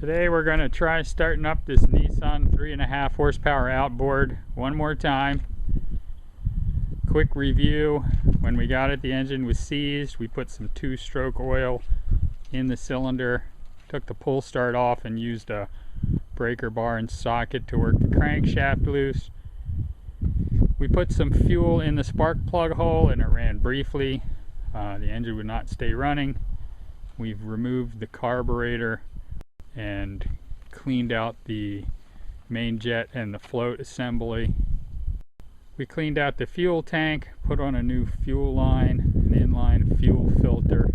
Today we're going to try starting up this Nissan 3.5 horsepower outboard one more time. Quick review. When we got it, the engine was seized. We put some 2-stroke oil in the cylinder, took the pull start off and used a breaker bar and socket to work the crankshaft loose. We put some fuel in the spark plug hole and it ran briefly. The engine would not stay running. We've removed the carburetor and cleaned out the main jet and the float assembly. We cleaned out the fuel tank, put on a new fuel line, an inline fuel filter,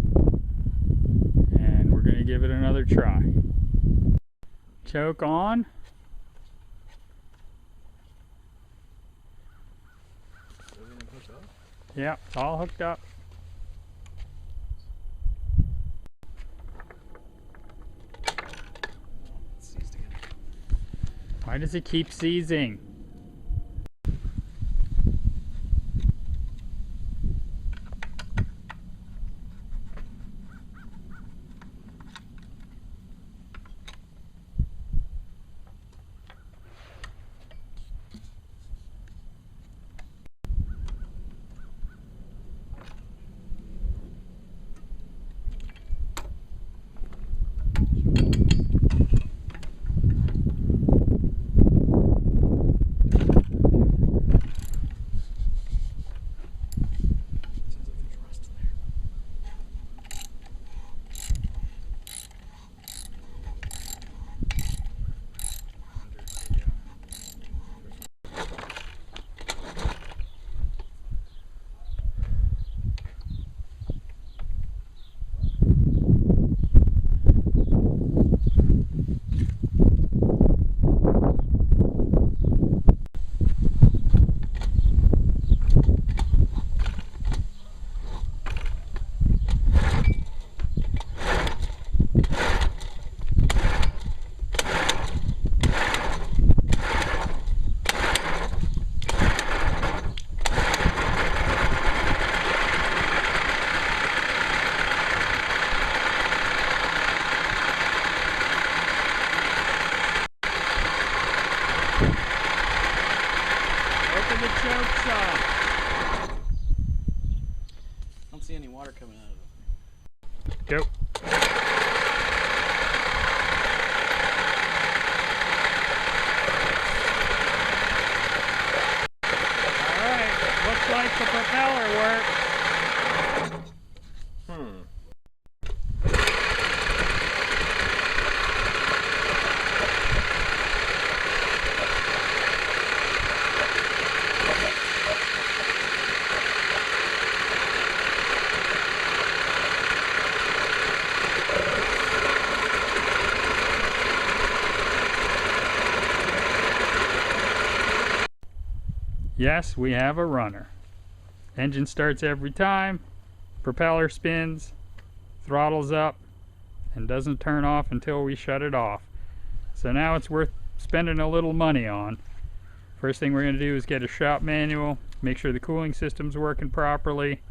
and we're going to give it another try. Choke on. Yep, it's all hooked up. Why does it keep seizing? The choke's off. I don't see any water coming out of it. Go. Alright, looks like the propeller works. Yes, we have a runner. Engine starts every time, propeller spins, throttles up, and doesn't turn off until we shut it off. So now it's worth spending a little money on. First thing we're going to do is get a shop manual, make sure the cooling system's working properly,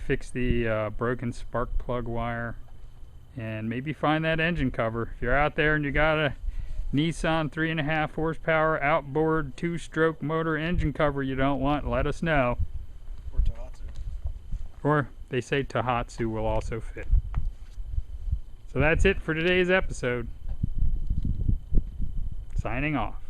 fix the broken spark plug wire, and maybe find that engine cover. If you're out there and you got a Nissan 3.5 horsepower outboard 2-stroke motor engine cover you don't want, let us know. Or Tohatsu. Or they say Tohatsu will also fit. So that's it for today's episode. Signing off.